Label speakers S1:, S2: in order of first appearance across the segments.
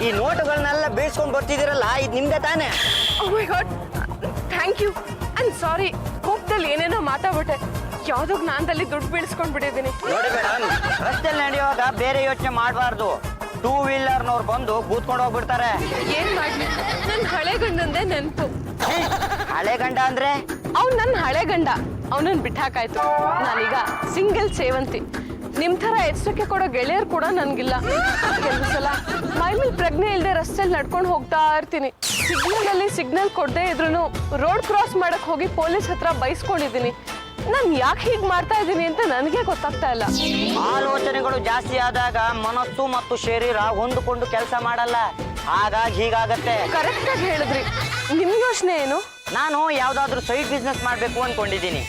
S1: ಈ ನೋಟುಗಳನ್ನೆಲ್ಲ ಬೀಳ್ಸ್ಕೊಂಡ್ ಬರ್ತಿದ್ದೀರಲ್ಲ ಇದು ನಿಮ್ದೆ ತಾನೇ?
S2: Oh my god, thank you. I'm sorry, ಕೋಪದಲ್ಲಿ ಏನೇನೋ ಮಾತಾಡ್ಬಿಟ್ಟೆ. ಯಾವ್ದೋ ಜ್ಞಾನದಲ್ಲಿ ದುಡ್ಡು ಬೀಳ್ಸ್ಕೊಂಡ್ ಬಿಟ್ಟಿದ್ದೀನಿ.
S1: ನೋಡಿ ಮೇಡಮ್, ರಸ್ತೆಯಲ್ಲಿ ನಡೆಯುವಾಗ ಬೇರೆ ಯೋಚನೆ ಮಾಡಬಾರ್ದು. 2 ವೀಲರ್ನವ್ರು ಬಂದು ಕೂತ್ಕೊಂಡು ಹೋಗ್ಬಿಡ್ತಾರೆ.
S2: ಏನ್ ಮಾಡ್ಲಿ, ನನ್ ಹಳೆ ಗಂಡಂದೇ ನೆನ್ಪು.
S1: ಹಳೆ ಗಂಡ ಅಂದ್ರೆ?
S2: ಅವ್ನು ನನ್ನ ಹಳೆ ಗಂಡ, ಅವನನ್ನ ಬಿಟ್ಟಾಕಾಯ್ತು. ನಾನೀಗ ಸಿಂಗಲ್ ಸೇವಂತಿ. ನಿಮ್ ತರ ಎಚ್ಚರಿಕೆ ಕೊಡೋ ಗೆಳೆಯರು ಕೂಡ ನನ್ಗಿಲ್ಲ. ಕೆಲವು ಸಲ ಮೈ ಮೇಲೆ ಪ್ರಜ್ಞೆ ಇಲ್ಲದೆ ರಸ್ತೆಯಲ್ಲಿ ನಡ್ಕೊಂಡು ಹೋಗ್ತಾ ಇರ್ತೀನಿ. ಸಿಗ್ನಲ್ ಅಲ್ಲಿ ಸಿಗ್ನಲ್ ಕೊಡದೆ ಇದ್ರೂ ರೋಡ್ ಕ್ರಾಸ್ ಮಾಡಕ್ ಹೋಗಿ ಪೊಲೀಸ್ ಹತ್ರ ಬೈಸ್ಕೊಂಡಿದ್ದೀನಿ. ನಾನು ಯಾಕೆ ಹೀಗೆ ಮಾಡ್ತಾ ಇದ್ದೀನಿ ಅಂತ ನನಗೆ ಗೊತ್ತಾಗ್ತಾ ಇಲ್ಲ.
S1: ಆಲೋಚನೆಗಳು ಜಾಸ್ತಿ ಆದಾಗ ಮನಸ್ಸು ಮತ್ತು ಶರೀರ ಹೊಂದಿಕೊಂಡು ಕೆಲಸ ಮಾಡಲ್ಲ, ಹಾಗಾಗಿ ಹೀಗಾಗತ್ತೆ.
S2: ಕರೆಕ್ಟ್ ಆಗಿ ಹೇಳಿದ್ರಿ. ನಿಮ್ ಯೋಚನೆ ಏನು?
S1: ನಾನು ಯಾವ್ದಾದ್ರು ಸೈಡ್ ಬಿಸ್ನೆಸ್ ಮಾಡ್ಬೇಕು ಅನ್ಕೊಂಡಿದ್ದೀನಿ.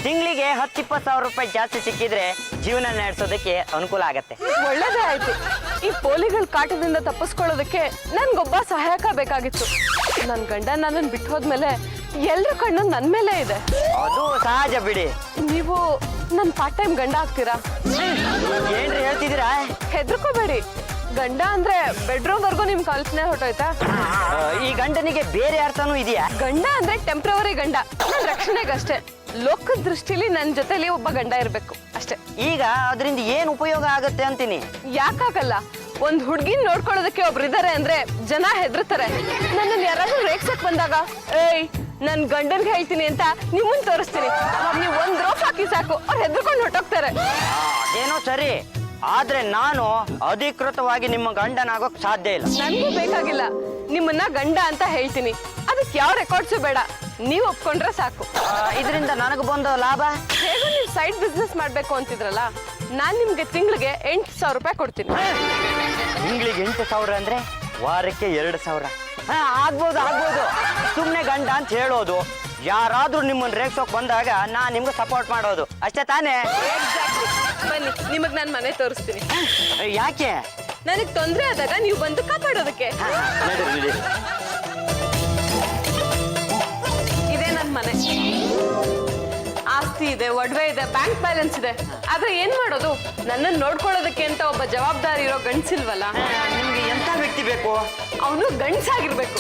S1: ತಿಂಗಳಿಗೆ 10-20 ಸಾವಿರ ರೂಪಾಯಿ ಜಾಸ್ತಿ ಸಿಕ್ಕಿದ್ರೆ ಜೀವನ ನಡೆಸೋದಕ್ಕೆ ಅನುಕೂಲ ಆಗತ್ತೆ.
S2: ಒಳ್ಳೇದೇ ಆಯ್ತು. ಈ ಪೋಲಿಗಳ ಕಾಟದಿಂದ ತಪ್ಪಿಸ್ಕೊಳ್ಳೋದಕ್ಕೆ ನನ್ಗೊಬ್ಬ ಸಹಾಯಕ ಬೇಕಾಗಿತ್ತು. ನನ್ ಗಂಡ ನನ್ನನ್ನು ಬಿಟ್ಟು ಹೋದ್ಮೇಲೆ ಎಲ್ರ ಕಣ್ಣು ನನ್ ಮೇಲೆ ಇದೆ.
S1: ಅದು ಸಹಜ ಬಿಡಿ.
S2: ನೀವು ನನ್ ಪಾರ್ಟ್ ಟೈಮ್ ಗಂಡ ಆಗ್ತೀರಾ?
S1: ಏನ್ರಿ ಹೇಳ್ತಿದ್ದೀರಾ?
S2: ಹೆದರ್ಕೋಬೇಡಿ. ಗಂಡ ಅಂದ್ರೆ ಬೆಡ್ರೂಮ್ ವರ್ಗೂ ನಿಮ್ ಕಲ್ಪನೆ ಹೊಟ್ಟೋಯ್ತಾ?
S1: ಈ ಗಂಡನಿಗೆ ಬೇರೆ ಅರ್ಥನೂ ಇದೆಯಾ?
S2: ಗಂಡ ಅಂದ್ರೆ ಟೆಂಪ್ರವರಿ ಗಂಡ, ನನ್ ರಕ್ಷಣೆಗಷ್ಟೇ. ಲೋಕದ ದೃಷ್ಟಿಲಿ ನನ್ ಜೊತೆಲಿ ಒಬ್ಬ ಗಂಡ ಇರ್ಬೇಕು ಅಷ್ಟೇ.
S1: ಈಗ ಅದರಿಂದ ಏನ್ ಉಪಯೋಗ ಆಗತ್ತೆ ಅಂತೀನಿ?
S2: ಯಾಕಾಗಲ್ಲ? ಒಂದ್ ಹುಡ್ಗಿನ್ ನೋಡ್ಕೊಳ್ಳೋದಕ್ಕೆ ಒಬ್ರಿದ್ದಾರೆ ಅಂದ್ರೆ ಜನ ಹೆದರ್ತಾರೆ. ನನ್ನನ್ನು ಯಾರಾದ್ರೂ ರೇಗ್ಸಕ್ ಬಂದಾಗ ಏಯ್ ನನ್ ಗಂಡನ್ಗೆ ಹೇಳ್ತೀನಿ ಅಂತ ನಿಮ್ಮನ್ ತೋರಿಸ್ತೀನಿ. ನೀವು ಒಂದ್ ರೋಪ್ ಹಾಕಿ ಸಾಕು, ಅವ್ರು ಹೆದರ್ಕೊಂಡು ಹೊಟ್ಟೋಗ್ತಾರೆ.
S1: ಏನೋ ಸರಿ, ಆದ್ರೆ ನಾನು ಅಧಿಕೃತವಾಗಿ ನಿಮ್ಮ ಗಂಡನಾಗೋಕ್ ಸಾಧ್ಯ ಇಲ್ಲ.
S2: ನನ್ಗೂ ಬೇಕಾಗಿಲ್ಲ. ನಿಮ್ಮನ್ನ ಗಂಡ ಅಂತ ಹೇಳ್ತೀನಿ, ಅದಕ್ಕೆ ಯಾವ ರೆಕಾರ್ಡ್ಸು ಬೇಡ. ನೀವ್ ಒಪ್ಕೊಂಡ್ರೆ ಸಾಕು.
S1: ಇದರಿಂದ ನನಗೆ ಬಂದ ಲಾಭ?
S2: ಹೇಗೂ ನೀವು ಸೈಡ್ ಬಿಸ್ನೆಸ್ ಮಾಡ್ಬೇಕು ಅಂತಿದ್ರಲ್ಲ, ನಾನ್ ನಿಮ್ಗೆ ತಿಂಗಳಿಗೆ 8,000 ರೂಪಾಯಿ ಕೊಡ್ತೀನಿ.
S1: ತಿಂಗಳಿಗೆ 8,000 ಅಂದ್ರೆ ವಾರಕ್ಕೆ 2,000. ಆಗ್ಬೋದು. ಸುಮ್ನೆ ಗಂಡ ಅಂತ ಹೇಳೋದು, ಯಾರಾದ್ರೂ ನಿಮ್ಮನ್ನ ರೇಗ್ಸೋಕ್ ಬಂದಾಗ ನಾನ್ ನಿಮ್ಗೆ ಸಪೋರ್ಟ್ ಮಾಡೋದು ಅಷ್ಟೇ ತಾನೇ?
S2: ಬನ್ನಿ, ನಿಮಗ್ ನಾನ್ ಮನೆ ತೋರಿಸ್ತೀನಿ.
S1: ಯಾಕೆ?
S2: ನನಗ್ ತೊಂದ್ರೆ ಆದಾಗ ನೀವು ಬಂದು ಕಾಪಾಡೋದಕ್ಕೆ. ಇದೇ ನನ್ ಮನೆ. ಆಸ್ತಿ ಇದೆ, ಒಡವೆ ಇದೆ, ಬ್ಯಾಂಕ್ ಬ್ಯಾಲೆನ್ಸ್ ಇದೆ. ಆದ್ರೆ ಏನ್ ಮಾಡೋದು? ನನ್ನನ್ನು ನೋಡ್ಕೊಳ್ಳೋದಕ್ಕೆ ಅಂತ ಒಬ್ಬ ಜವಾಬ್ದಾರಿ ಇರೋ ಗಂಡ್ಸಿಲ್ವಲ್ಲ.
S1: ನಿಮ್ಗೆ ಎಂತ ವ್ಯಕ್ತಿ ಬೇಕು?
S2: ಅವನು ಗಂಡ್ಸಾಗಿರ್ಬೇಕು.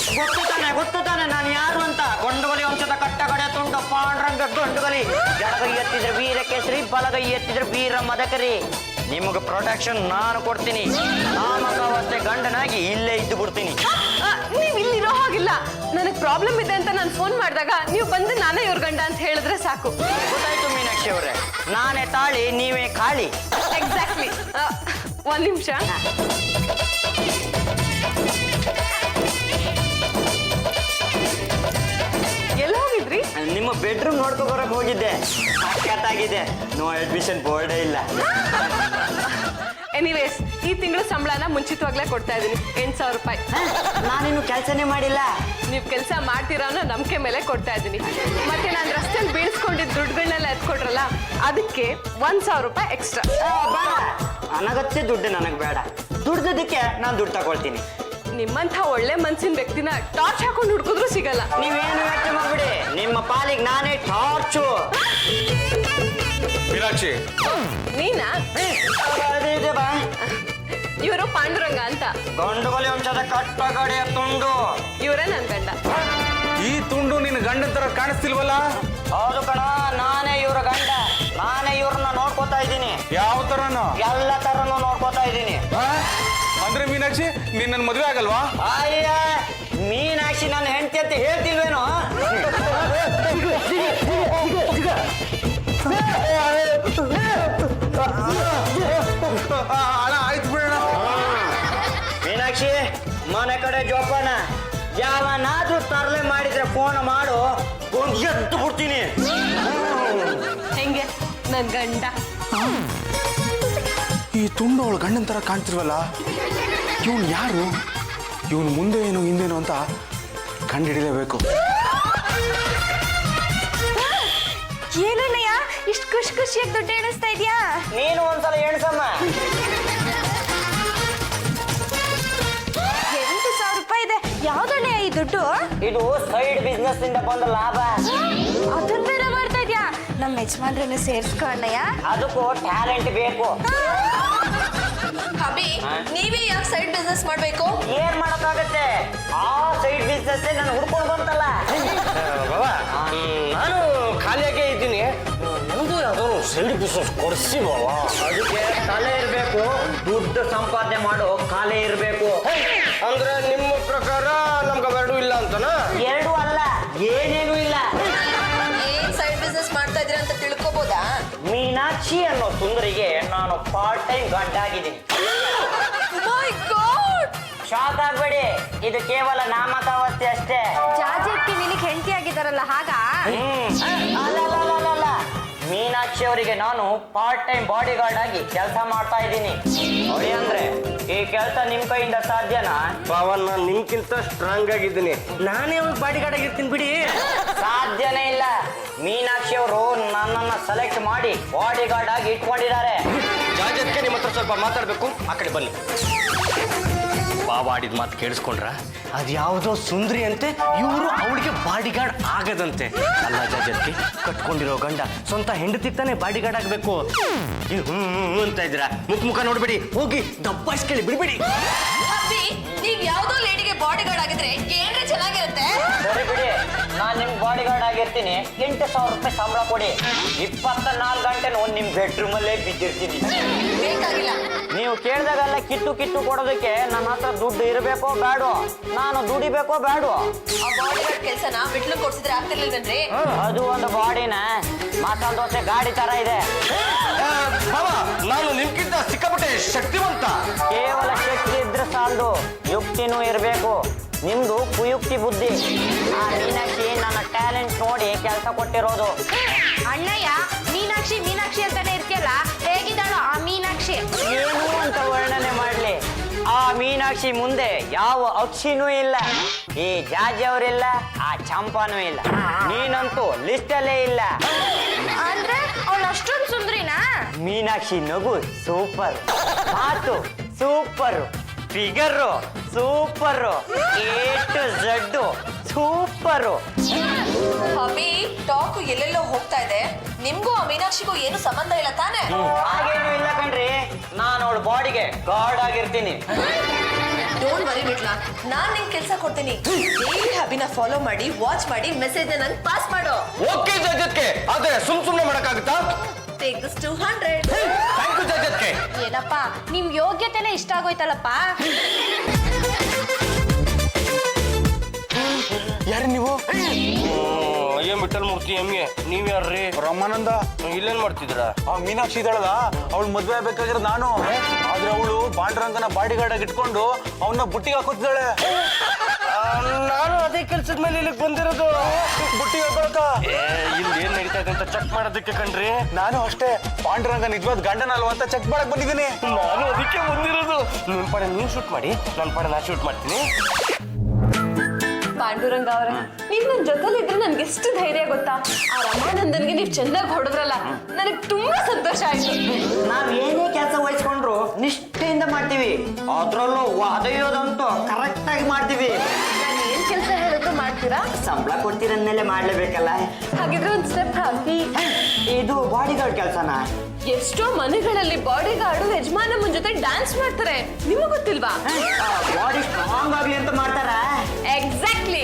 S1: ಗೊತ್ತು ತಾನೆ ನಾನು ಯಾರು ಅಂತ. ಗೊಂಡುಗಲಿ ವಂಶದ ಕಟ್ಟಗಡೆ ತುಂಡ ಪಾಂಡ್ರಂಗ ಗೊಂಡುಗಲಿ. ಎಡಗೈ ಎತ್ತಿದ್ರೆ ವೀರ ಕೇಸರಿ, ಬಲಗೈ ಎತ್ತಿದ್ರೆ ವೀರ ಮದಕರಿ. ನಿಮಗೆ ಪ್ರೊಟೆಕ್ಷನ್ ನಾನು ಕೊಡ್ತೀನಿ. ನಾಮಕಾವಸ್ಥೆ ಗಂಡನಾಗಿ ಇಲ್ಲೇ ಇದ್ದು ಬಿಡ್ತೀನಿ.
S2: ನೀವ್ ಇಲ್ಲಿರೋ ಹಾಗಿಲ್ಲ. ನನಗ್ ಪ್ರಾಬ್ಲಮ್ ಇದೆ ಅಂತ ನಾನು ಫೋನ್ ಮಾಡಿದಾಗ ನೀವು ಬಂದು ನಾನೇ ಇವ್ರ ಗಂಡ ಅಂತ ಹೇಳಿದ್ರೆ ಸಾಕು.
S1: ಗೊತ್ತಾಯ್ತು ಮೀನಾಕ್ಷಿ ಅವರೇ, ನಾನೇ ತಾಳಿ ನೀವೇ ಖಾಲಿ.
S2: ಎಕ್ಸಾಕ್ಟ್ಲಿ. ಒಂದ್ ನಿಮಿಷ. ಎಲ್ಲ ಹೋಗಿದ್ರಿ?
S1: ನಿಮ್ಮ ಬೆಡ್ರೂಮ್ ನೋಡ್ಕೊ ಬರಕ್ ಹೋಗಿದ್ದೆ. ಸಖತ್ತಾಗಿದೆ. ನೋ ಅಡ್ಮಿಷನ್ ಬೋರ್ಡೇ ಇಲ್ಲ.
S2: ಎನಿವೇಸ್, ಈ ತಿಂಗಳು ಸಂಬಳನ ಮುಂಚಿತವಾಗ್ಲೇ ಕೊಡ್ತಾ ಇದೀನಿ, 8,000 ರೂಪಾಯಿ.
S1: ನಾನಿನ್ನು ಕೆಲಸನೇ ಮಾಡಿಲ್ಲ.
S2: ನೀವು ಕೆಲಸ ಮಾಡ್ತೀರಾ ಅನ್ನೋ ನಂಬಿಕೆ ಮೇಲೆ ಕೊಡ್ತಾ ಇದ್ದೀನಿ. ಮತ್ತೆ ನಾನು ರಸ್ತೆಯಲ್ಲಿ ಬೀಳ್ಸ್ಕೊಂಡಿದ್ದ ದುಡ್ಡುಗಳನ್ನೆಲ್ಲ ಎತ್ಕೊಟ್ರಲ್ಲ, ಅದಕ್ಕೆ 1,000 ರೂಪಾಯಿ ಎಕ್ಸ್ಟ್ರಾ.
S1: ಅನಗತ್ಯ ದುಡ್ಡು ನನಗೆ ಬೇಡ. ದುಡ್ದಕ್ಕೆ ನಾನು ದುಡ್ಡು ತಗೊಳ್ತೀನಿ.
S2: ನಿಮ್ಮಂಥ ಒಳ್ಳೆ ಮನ್ಸಿನ ವ್ಯಕ್ತಿನ ಟಾರ್ಚ್ ಹಾಕೊಂಡು ಹುಡುಕಿದ್ರು ಸಿಗಲ್ಲ.
S1: ನೀವೇನು ಯೋಚನೆ ಮಾಡ್ಬಿಡಿ, ನಿಮ್ಮ ಪಾಲಿಗೆ ನಾನೇ ಟಾರ್ಚು.
S3: ಮೀನಾಕ್ಷಿ,
S2: ನೀನಾ? ಇವರು ಪಾಂಡುರಂಗ ಅಂತ,
S1: ಗಂಡುಗಲಿ ವಂಶದ ಕಟ್ಟಗಡೆಯ ತುಂಡು.
S2: ಇವರೇ ನನ್ ಗಂಡ.
S3: ಈ ತುಂಡು ನಿನ್ನ ಗಂಡನ ತರ ಕಾಣಿಸ್ತಿಲ್ವಲ್ಲ?
S1: ಹೌದು ಕಣ, ನಾನೇ ಇವ್ರ ಗಂಡ. ನಾನೇ ಇವ್ರನ್ನ ನೋಡ್ಕೋತಾ ಇದ್ದೀನಿ.
S3: ಯಾವ ತರನು?
S1: ಎಲ್ಲ ತರನು ನೋಡ್ಕೋತಾ ಇದ್ದೀನಿ.
S3: ಅಂದ್ರೆ ಮೀನಾಕ್ಷಿ, ನೀನ್ ನನ್ ಮದ್ವೆ ಆಗಲ್ವಾ?
S1: ಅಯ್ಯ, ಮೀನಾಕ್ಷಿ ನನ್ನ ಹೆಂಡತಿ ಅಂತ ಹೇಳ್ತಿಲ್ವೇನೋ?
S3: ಅಣ್ಣ ಆಯ್ತು ಬಿಡೋಣ.
S1: ಮೀನಾಕ್ಷಿ, ಮನೆ ಕಡೆ ಜೋಪಾನ. ಯಾವನಾದ್ರೂ ತರಲೆ ಮಾಡಿದ್ರೆ ಫೋನ್ ಮಾಡು, ಎದ್ದು ಬಿಡ್ತೀನಿ.
S2: ಹೆಂಗೆ ನನ್ ಗಂಡ?
S3: ಈ ತುಂಡು ಅವಳು ಗಂಡನ ತರ ಕಾಣ್ತಿರ್ವಲ್ಲ, ಇವನು ಯಾರು? ಇವನು ಮುಂದೆ ಏನು ಹಿಂದೇನು ಅಂತ ಕಂಡುಹಿಡಿಯಲೇಬೇಕು.
S4: ಏನಯ್ಯ ಇಷ್ಟು ಖುಷಿಯಾಗಿ ದುಡ್ಡು ಎಣಿಸ್ತಾ ಇದೆಯಾ?
S1: ನೀನು ಒಂದ್ಸಲ ಎಣ್ಸಮ್ಮ.
S4: 8,000 ರೂಪಾಯಿ ಇದೆ. ಯಾವ್ದಣ್ಣಯ್ಯ ಈ ದುಡ್ಡು?
S1: ಇದು ಸೈಡ್ ಬಿಸ್ನೆಸ್ ಇಂದ ಬಂದ ಲಾಭ.
S4: ಅದನ್ನ ಬೇರೆ ಮಾಡ್ತಾ ಇದ್ಯಾ? ನಮ್ಮ ಯಜಮಾನ್ರನ್ನು ಸೇರ್ಸ್ಕೊ ಅಣ್ಣಯ್ಯ.
S1: ಅದಕ್ಕೂ ಟ್ಯಾಲೆಂಟ್ ಬೇಕು.
S4: ಅಭಿ,
S2: ನೀವೇ ಯಾಕೆ ಸೈಡ್ ಬಿಸ್ನೆಸ್ ಮಾಡ್ಬೇಕು?
S1: ಏನ್ ಮಾಡಕ್ಕಾಗತ್ತೆ, ಆ ಸೈಡ್ ಬಿಸ್ನೆಸ್ ನಾನು ಹುಡ್ಕೊಂಡು ಬಂತಲ್ಲ.
S5: ಬಾಬಾ ನಾನು ಖಾಲಿಯಾಗೇ ಇದ್ದೀನಿ, ನಮ್ದು ಯಾವ್ದೋ ಸೈಡ್ ಬಿಸ್ನೆಸ್ ಕೊಡಿಸಿ ಬಾಬಾ.
S1: ಅದಕ್ಕೆ ತಲೆ ಇರ್ಬೇಕು, ದುಡ್ಡು ಸಂಪಾದನೆ ಮಾಡೋ ಕಾಲೇ ಇರ್ಬೇಕು.
S5: ಅಂದ್ರೆ ನಿಮ್ಮ ಪ್ರಕಾರ ನಮ್ಗೆ ಅವೆರಡು ಇಲ್ಲ ಅಂತನಾ?
S1: ಎರಡೂ ಅಲ್ಲ, ಏನೇನು ಇಲ್ಲ.
S2: ಏನ್ ಸೈಡ್ ಬಿಸ್ನೆಸ್ ಮಾಡ್ತಾ ಇದೀರ ಅಂತ ತಿಳ್ಕೊಬೋದಾ?
S1: ಮೀನಾಕ್ಷಿ ಅನ್ನೋ ಸುಂದರಿಗೆ ನಾನು ಪಾರ್ಟ್ ಟೈಮ್ ಗಂಡ ಆಗಿದ್ದೀನಿ.
S2: ಮೈ ಗಾಡ್!
S1: ಶಾಕ್ ಆಗ್ಬೇಡಿ, ಇದು ಕೇವಲ ನಾಮಕಾವಸ್ಥೆ ಅಷ್ಟೇ.
S4: ಜಾಜಿ ನಿನಗೆ ಹೆಂಡತಿ ಆಗಿದ್ದಾರಲ್ಲ ಹಾಗ
S1: ಅಲ್ಲ, ಮೀನಾಕ್ಷಿ ಅವರಿಗೆ ನಾನು ಪಾರ್ಟ್ ಟೈಮ್ ಬಾಡಿ ಗಾರ್ಡ್ ಆಗಿ ಕೆಲಸ ಮಾಡ್ತಾ ಇದ್ದೀನಿ. ನೋಡಿ ಅಂದ್ರೆ ಈ ಕೆಲಸ ನಿಮ್ ಕೈಯಿಂದ ಸಾಧ್ಯನಾ?
S5: ಬಾಬಾ ನಾನು ನಿಮ್ಗಿಂತ ಸ್ಟ್ರಾಂಗ್ ಆಗಿದ್ದೀನಿ, ನಾನೇ ಅವ್ರಿಗೆ ಬಾಡಿ ಗಾರ್ಡ್ ಆಗಿರ್ತೀನಿ ಬಿಡಿ.
S1: ಸಾಧ್ಯನೇ ಇಲ್ಲ. ಮೀನಾಕ್ಷಿ ಅವರು ನನ್ನನ್ನ ಸೆಲೆಕ್ಟ್ ಮಾಡಿ ಬಾಡಿ ಗಾರ್ಡ್ ಆಗಿ ಇಟ್ಕೊಂಡಿದ್ದಾರೆ.
S5: ಜಾಜತ್ಗೆ ನಿಮ್ಮ ಹತ್ರ ಸ್ವಲ್ಪ ಮಾತಾಡ್ಬೇಕು, ಆ ಕಡೆ ಬನ್ನಿ. ಬಾಬಾ ಆಡಿದ ಮಾತು ಕೇಳಿಸ್ಕೊಂಡ್ರ? ಅದು ಯಾವುದೋ ಸುಂದ್ರಿ ಅಂತೆ, ಇವರು ಅವಳಿಗೆ ಬಾಡಿ ಗಾರ್ಡ್ ಆಗದಂತೆ. ಅಲ್ಲ ಜಾಜತ್ಗೆ, ಕಟ್ಕೊಂಡಿರೋ ಗಂಡ ಸ್ವಂತ ಹೆಂಡತಿಗೆ ತಾನೇ ಬಾಡಿ ಗಾರ್ಡ್ ಆಗಬೇಕು. ಅಂತ ಇದ್ದೀರಾ, ಮುಖ ನೋಡ್ಬೇಡಿ, ಹೋಗಿ ದಬ್ಬಾಯಿಸ್ಕೊಳ್ಳಿ, ಬಿಡ್ಬೇಡಿ.
S2: ಅಬ್ಬಿ, ನೀವ್ ಯಾವ್ದೋ ಲೇಡಿಗೆ ಬಾಡಿ ಗಾರ್ಡ್ ಆಗಿದ್ರೆ ಏನ್ರೆ ಚೆನ್ನಾಗಿರುತ್ತೆ.
S1: ಸರಿ ಬಿಡಿ, ನಾನ್ ನಿಮ್ ಬಾಡಿ ಗಾರ್ಡ್ ಆಗಿರ್ತೀನಿ. 8,000 ರೂಪಾಯಿ ಸಂಬಳ ಕೊಡಿ. 24 ಗಂಟೆನೂ ನಿಮ್ ಬೆಡ್ರೂಮ್ ಅಲ್ಲೇ ಬಿದ್ದಿರ್ತೀನಿ.
S2: ಬೇಕಾಗಿಲ್ಲ.
S1: ನೀವು ಕೇಳಿದಾಗೆಲ್ಲ ಕಿತ್ತು ಕೊಡೋದಕ್ಕೆ ನನ್ನ ಹತ್ರ ದುಡ್ಡು ಇರಬೇಕೋ ಬೇಡೋ, ನಾನು ದುಡಿಬೇಕೋ ಬೇಡೋ?
S2: ಆ ಬಾಡಿ ಗಾರ್ಡ್ ಕೆಲ್ಸನ ಬಿಟ್ಲು ಕೊಡ್ಸಿದ್ರೆ ಆಗ್ತಿರ್ಲಿಲ್ವೇನ್ರಿ?
S1: ಅದು ಒಂದು ಬಾಡಿನ ಮಸಾಲ ದೋಸೆ ಗಾಡಿ ತರ ಇದೆ.
S5: ಬಾಬಾ ನಾನು ನಿಮ್ಗಿಂತ ಸಿಕ್ಕಾಪಟ್ಟೆ ಶಕ್ತಿವಂತ.
S1: ಕೇವಲ ಶಕ್ತಿ ಇದ್ರೆ ಸಾಲದು, ಯುಕ್ತಿನೂ ಇರಬೇಕು. ನಿಮ್ದು ಕುಯುಕ್ತಿ ಬುದ್ಧಿ. ಆ ಮೀನಾಕ್ಷಿ ನನ್ನ ಟ್ಯಾಲೆಂಟ್ ನೋಡಿ ಕೆಲಸ ಕೊಟ್ಟಿರೋದು.
S4: ಅಣ್ಣಯ್ಯ ಮೀನಾಕ್ಷಿ ಅಂತಾನೆ ಇರ್ತಿಯಲ್ಲ, ಹೇಗಿದ್ದಾಳೋ ಆ ಮೀನಾಕ್ಷಿ?
S1: ಏನು ಅಂತ ವರ್ಣನೆ ಮಾಡ್ಲಿ? ಆ ಮೀನಾಕ್ಷಿ ಮುಂದೆ ಯಾವ ಅಕ್ಷಿನೂ ಇಲ್ಲ. ಈ ಜಾಜಿ ಅವರಿಲ್ಲ, ಆ ಚಂಪಾನೂ ಇಲ್ಲ. ನೀನಂತೂ ಲಿಸ್ಟಲ್ಲೇ ಇಲ್ಲ.
S4: ಅಂದ್ರೆ ಅವಳು ಅಷ್ಟೊಂದು ಸುಂದ್ರಿನಾ?
S1: ಮೀನಾಕ್ಷಿ ನಗು ಸೂಪರ್, ಮಾತು super, figure super, A to Z super.
S2: Abbi, talk ಎಲ್ಲೆಲ್ಲೋ ಹೋಗ್ತಾ ಇದೆ. ನಿಮ್ಗೂ ಆ ಮೀನಾಕ್ಷಿಗೂ ಏನು ಸಂಬಂಧ ಇಲ್ಲ ತಾನೇ?
S1: ಹಾಗೇನು ಇಲ್ಲ ಕಣ್ರಿ, ನಾನು ಅವಳ ಬಾಡಿಗೆ ಗಾರ್ಡ್ ಆಗಿರ್ತೀನಿ.
S2: ಡೋಂಟ್ ವರಿ ಬಿಟ್ಲಾ, ನಾನ್ ನಿಂಗೆ ಕೆಲಸ ಕೊಡ್ತೀನಿ. ಡೈಲಿ ಹ್ಯಾಬಿನ ಫಾಲೋ ಮಾಡಿ, ವಾಚ್ ಮಾಡಿ, ಮೆಸೇಜ್ ನಂಗೆ ಪಾಸ್ ಮಾಡೋ.
S5: ಓಕೆ ಜಾಜತ್ಗೆ, ಆದ್ರೆ ಸುಮ್ನೆ ಮಾಡಕ್ಕಾಗುತ್ತಾ?
S2: Take this 200.
S5: ಥ್ಯಾಂಕ್ ಯು ಜಾಜತ್ಗೆ.
S4: ಏನಪ್ಪ ನಿಮ್ ಯೋಗ್ಯತೆನೇ ಇಷ್ಟ ಆಗೋಯ್ತಲ್ಲಪ್ಪ.
S3: ಯಾರು ನೀವು?
S5: ಏನ್ ಬಿಟ್ಟಲ್ ಮೂರ್ತಿ ಎಮ್ಗೆ, ನೀವ್ ಯಾರ್ರಿ?
S3: ರಮಾನಂದ.
S5: ಇಲ್ಲೇನ್ ಮಾಡ್ತಿದ್ರ?
S3: ಆ ಮೀನಾಕ್ಷಿ ಇದ್ದಾಳಲ್ಲ, ಅವಳು ಮದ್ವೆ ಆಗ್ಬೇಕಾಗಿರೋದು ನಾನು. ಆದ್ರೆ ಅವಳು ಪಾಂಡುರಂಗನ ಬಾಡಿ ಗಾರ್ಡ್ ಆಗಿ ಇಟ್ಕೊಂಡು ಅವನ್ನ ಬುಟ್ಟಿಗೆ ಹಾಕೋತಿದ್ದಾಳೆ.
S5: ನಾನು ಅದೇ ಕೆಲ್ಸದ ಮೇಲೆ ಇಲ್ಲಿಗೆ ಬಂದಿರೋದು.
S3: ಬುಟ್ಟಿಗೆ ಹಾಕೊಳಕ
S5: ಇಲ್ಲಿ ಏನ್ ನಡೀತಾ ಇದೆ ಅಂತ ಚೆಕ್ ಮಾಡೋದಕ್ಕೆ ಕಣ್ರಿ.
S3: ನಾನು ಅಷ್ಟೇ ಪಾಂಡುರಂಗ ನಿಜವಾದ ಗಂಡನಲ್ವ ಅಂತ ಚೆಕ್ ಮಾಡಕ್ ಬಂದಿದ್ದೀನಿ.
S5: ನಾನು ಅದಕ್ಕೆ ಬಂದಿರೋದು. ನಿಮ್ ಪಡೆ ನೀವು ಶೂಟ್ ಮಾಡಿ, ನನ್ನ ಪಡೆ ನಾ ಶೂಟ್ ಮಾಡ್ತೀನಿ.
S2: ಪಾಂಡುರಂಗ ಅವರೇ, ನೀವ್ ನನ್ ಜೊತೆಲಿ ಇದ್ರೆ ನನ್ಗೆ ಎಷ್ಟು ಧೈರ್ಯ ಗೊತ್ತಾ? ಆ ರಮಾನಂದನ್ಗೆ ನೀವ್ ಚೆನ್ನಾಗಿ ಹೊಡೆದ್ರಲ್ಲ, ನನಗೆ ತುಂಬಾ ಸಂತೋಷ ಆಯ್ತು.
S1: ನಾವ್ ಏನೇ ಕೆಲಸ ವಹಿಸ್ಕೊಂಡ್ರು ನಿಷ್ಠೆಯಿಂದ ಮಾಡ್ತೀವಿ. ಅದ್ರಲ್ಲೂ ಒದೆಯೋದಂತೂ ಕರೆಕ್ಟ್ ಆಗಿ ಮಾಡ್ತೀವಿ.
S2: ನಾನು ಏನ್ ಕೆಲಸ ಹೇಳಿದ್ರು ಮಾಡ್ತೀರಾ?
S1: ಸಂಬಳ ಕೊಡ್ತೀರಂದ್ಮೇಲೆ ಮಾಡ್ಲೇಬೇಕಲ್ಲ.
S2: ಹಾಗಿದ್ರೆ ಒಂದ್ ಸ್ಟೆಪ್ ಹಾಕಿ.
S1: ಇದು ಬಾಡಿ ಗಾರ್ಡ್ ಕೆಲಸನಾ?
S2: ಎಷ್ಟೋ ಮನೆಗಳಲ್ಲಿ ಬಾಡಿ ಗಾರ್ಡು ಯಜಮಾನ ಮುಂಜ ಜೊತೆ ಡ್ಯಾನ್ಸ್ ಮಾಡ್ತಾರೆ, ನಿಮಗ್ ಗೊತ್ತಿಲ್ವಾ?
S1: ಬಾಡಿ ಸ್ಟ್ರಾಂಗ್ ಆಗ್ಲಿ ಅಂತ ಮಾಡ್ತಾರ.
S2: ಎಕ್ಸಾಕ್ಟ್ಲಿ.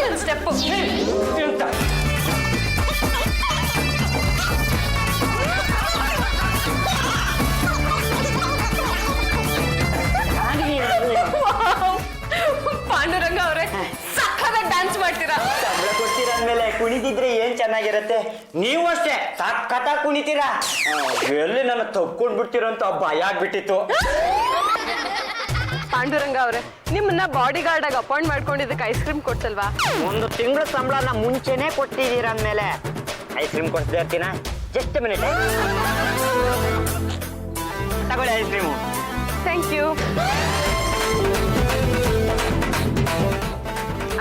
S2: ಒಂದ್ ಸ್ಟೆಪ್. ಪಾಂಡುರಂಗ ಅವರೇ, ಸಕ್ಕದ ಡ್ಯಾನ್ಸ್ ಮಾಡ್ತೀರಾ.
S1: ಸಂಬಳ ಕೊಡ್ತೀರಂದ್ಮೇಲೆ ಕುಣಿತಿದ್ರೆ ಏನ್ ಚೆನ್ನಾಗಿರತ್ತೆ. ನೀವು ಅಷ್ಟೇ ಸಕ್ಕತ್ತ ಕುಣಿತೀರಾ. ಎಲ್ಲಿ ನನ್ನ ತಕ್ಕೊಂಡ್ ಬಿಡ್ತೀರೋ ಅಂತ ಭಯ ಆಗ್ಬಿಟ್ಟಿತ್ತು.
S2: ಪಾಂಡುರಂಗ ಅವರೇ, ನಿಮ್ಮನ್ನ ಬಾಡಿ ಗಾರ್ಡ್ ಆಗಿ ಅಪಾಯಿಂಟ್ ಮಾಡ್ಕೊಂಡಿದ್ದಕ್ಕೆ ಐಸ್ ಕ್ರೀಮ್ ಕೊಡ್ಸಲ್ವಾ?
S1: 1 ತಿಂಗಳ ಸಂಬಳನ ಮುಂಚೆನೆ ಕೊಟ್ಟಿದ್ದೀರ ಅಂದ್ಮೇಲೆ ಐಸ್ ಕ್ರೀಮ್ ಕೊಡ್ತಾ ಇರ್ತೀನ. ಜಸ್ಟ್ ಮಿನಿಟ್ ತಗೊಳ್ಳಿ ಐಸ್ ಕ್ರೀಮು.
S2: Thank you.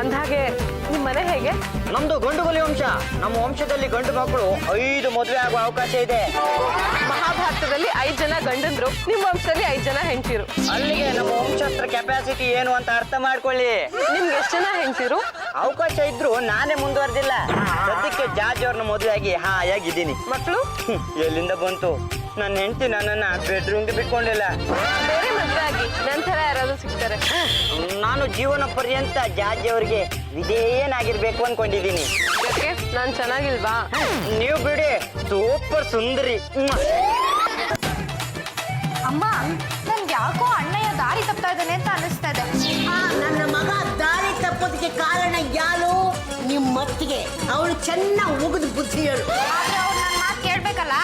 S2: ಅಂದ್ಹಾಗೆ ನಿಮ್ಮ ಮನೆ ಹೇಗೆ?
S1: ನಮ್ದು ಗಂಡುಗೊಲಿ ವಂಶ. ನಮ್ಮ ವಂಶದಲ್ಲಿ ಗಂಡು ಮಕ್ಕಳು 5 ಮದುವೆ ಆಗುವ ಅವಕಾಶ ಇದೆ.
S2: ಮಹಾಭಾರತದಲ್ಲಿ 5 ಜನ ಗಂಡಂದ್ರು, ನಿಮ್ಮ ವಂಶದಲ್ಲಿ 5 ಜನ ಹೆಂಡತಿರು.
S1: ಅಲ್ಲಿಗೆ ನಮ್ಮ ವಂಶಸ್ತ್ರ ಕೆಪಾಸಿಟಿ ಏನು ಅಂತ ಅರ್ಥ ಮಾಡ್ಕೊಳ್ಳಿ.
S2: ನಿಮ್ಗೆ ಎಷ್ಟು ಜನ ಹೆಂಡತಿರು?
S1: ಅವಕಾಶ ಇದ್ರು ನಾನೇ ಮುಂದುವರೆದಿಲ್ಲ. ಸದ್ಯಕ್ಕೆ ಜಾರ್ಜ್ ಅವ್ರನ್ನ ಮದುವೆ ಆಗಿ ಹಾಯಾಗಿದ್ದೀನಿ.
S2: ಮಕ್ಕಳು
S1: ಎಲ್ಲಿಂದ ಬಂತು? ನನ್ನ ಹೆಂಡತಿ ನನ್ನನ್ನ ಬೆಡ್ರೂಮ್ಗೆ ಬಿಟ್ಕೊಂಡಿಲ್ಲ.
S2: ಬೇರೆ ಮದುವೆ ನಂತರ ಯಾರಾದ್ರೂ ಸಿಗ್ತಾರೆ.
S1: ನಾನು ಜೀವನ ಪರ್ಯಂತ ಜಾಜಿ ಅವ್ರಿಗೆ ವಿಧೇಯನಾಗಿರ್ಬೇಕು ಅನ್ಕೊಂಡಿದ್ದೀನಿ.
S2: ಯಾಕೆ ನಾನ್ ಚೆನ್ನಾಗಿಲ್ವಾ?
S1: ನೀವು ಬಿಡಿ, ಸೂಪರ್ ಸುಂದರಿ.
S4: ಅಮ್ಮ ನನ್ಗೆ ಯಾಕೋ ಅಣ್ಣಯ್ಯ ದಾರಿ ತಪ್ತಾ ಇದ್ದಾನೆ ಅಂತ ಅನಿಸ್ತಾ ಇದೆ.
S6: ನನ್ನ ಮಗ ದಾರಿ ತಪ್ಪೋದಕ್ಕೆ ಕಾರಣ ಯಾರು? ನಿಮ್ಮತ್ತಿಗೆ. ಅವಳು ಚೆನ್ನಾಗಿ ಉಗಿದು ಬುದ್ಧಿ ಹೇಳು.
S4: ಆದ್ರೆ ಅವ್ರು ನನ್ನ ಮಾತು ಕೇಳ್ಬೇಕಲ್ಲ.